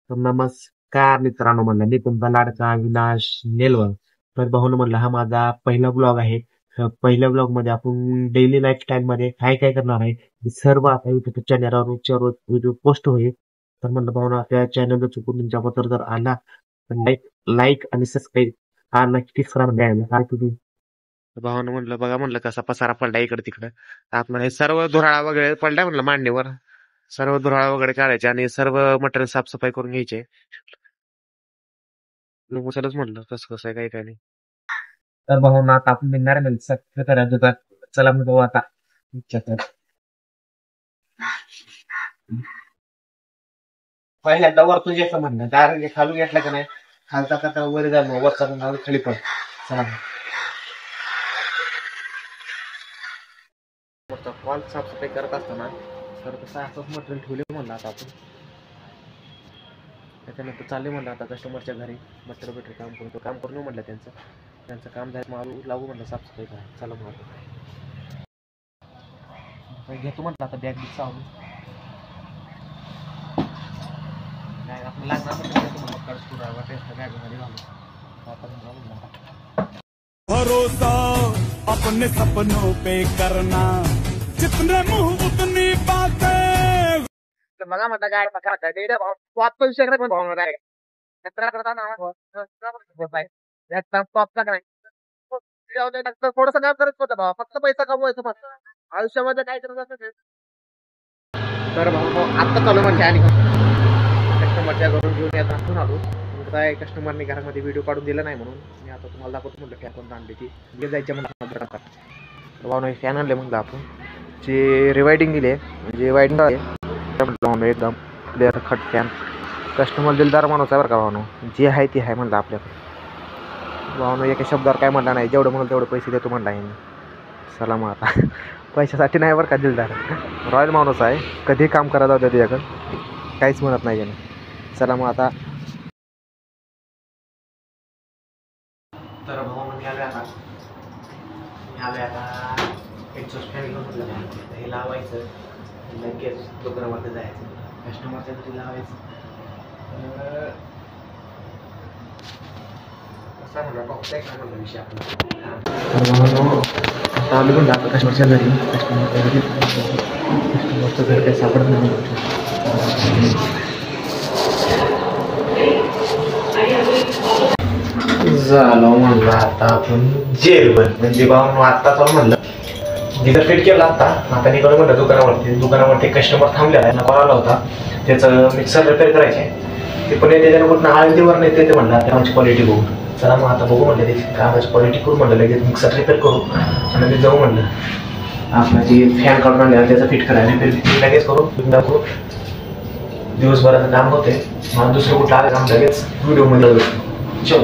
तर नमस्कार मित्रांनो, म्हणलं मी तुमचा लाडका अविनाश नेलवळ. तर भाऊनं म्हणलं हा माझा पहिला ब्लॉग आहे. पहिल्या ब्लॉग मध्ये आपण डेली लाईफस्टाईल मध्ये काय काय करणार आहे हे सर्व आता युट्यूब चॅनलवर रोजच्या रोज व्हिडिओ पोस्ट होईल. तर म्हणलं भाऊना त्या चॅनलला चुकून तुमच्याबद्दल जर आला तर लाईक लाईक आणि सबस्क्राईब हा नक्कीच करा. द्यायला काय तुम्ही भावानं म्हणलं बघा म्हणलं कसा पसारा पडला इकडे तिकडे. आपलं हे सर्व धुराळा वगैरे पडलाय म्हणलं मांडणीवर. सर्व धुराळा वगैरे काढायचे आणि सर्व मटेरियल साफसफाई करून घ्यायचे. चलच म्हटलं कसं कसं आहे काय काय नाही. तर भाऊ ना आता आपण निघणार आहे सगळं करायचं होतं. चला मग भाऊ आता इच्छा कर. पहिल्यांदा वरतून घ्यायचं म्हणलं डायरेक्ट खालून घेतला का नाही. खालचा का वर जाल मग वरचा खाली पण. चला वॉल साफसफाई करत असताना तर कसं असंच मटेरियल ठेवले म्हणलं आता आपण. त्याच्यानंतर चालले म्हणलं आता कस्टमरच्या घरी मटेरियल काम करतो काम करून म्हटलं त्यांचं काम झालं मग लागू म्हणलं साफसफाई करा. चला मग घेतो म्हटलं आता बॅग बिग चालू आपण लागणार बॅगमध्ये घालू भरोसा अपने सपनों पे करना जितने मुंह उतनी बातें. बघा म्हटलं काय वाचतो विषय पण थोडस काम करत होतं भावा. फक्त पैसा कमवायचं फक्त आयुष्यामध्ये काय करत असं. तर भाऊ आत्ता चालू म्हणजे आणि कस्टमरच्या घरून घेऊन येत असून आलो. काय कस्टमरने घरामध्ये व्हिडिओ काढून दिला नाही म्हणून मी आता तुम्हाला दाखवतो म्हटलं फॅन कोणता आणली ती म्हणजे जायच्या मला भाऊ फॅन आणले म्हणलं आपण जे रिवायडिंग दिली आहे म्हणजे वायडिंग आहे एकदम क्लिअर खट फॅन. कस्टमर दिलदार माणूस आहे बरं का भावनो. जे आहे ते आहे म्हणलं आपल्याकडे. भावनो एका शब्दावर काय म्हणला नाही. जेवढं म्हणलं तेवढे पैसे देतो म्हणला आहे. चला मग आता पैशासाठी नाही बरं का दिलदार. रॉयल माणूस आहे. कधी काम करायला होतं त्याच्याकडं काहीच म्हणत नाही त्याने. चला मग आता तर भाऊ मी आलो आता एक्झॉस्ट फॅन घेऊन म्हटलं हे लावायचं लगेच दुकानामध्ये जायचं कस्टमरच्या घरी लावायचं. कसा म्हणलं बघताय काय म्हणलं विषय आपला आता आम्ही पण जातो कस्टमरच्या घरी. कस्टमरचं घर काही सापडत नाही. झालो म्हणलं आता आपण जेलबंद म्हणजे बाबा आत्ता चालू म्हणलं जिथं फिट केला आता निघालो म्हणलं दुकानावरती कस्टमर थांबलेला आहे. कॉल आला होता त्याचं मिक्सर रिपेअर करायचे ते पण त्याच्यानं कुठं आळंदीवर नाही ते म्हणलं कामाची क्वालिटी बघू. चला मग आता बघू म्हणलं त्याची कामाची क्वालिटी करू म्हणलं लगेच मिक्सर रिपेअर करू आणि लगेच जाऊ म्हणलं आपला जे फॅन काढून आणले त्याचं फिट करायला रिपेअर लगेच करू दाखवू. दिवसभराचं काम होते मला दुसरं कुठलं आलं काम लगेच व्हिडिओमध्ये चल.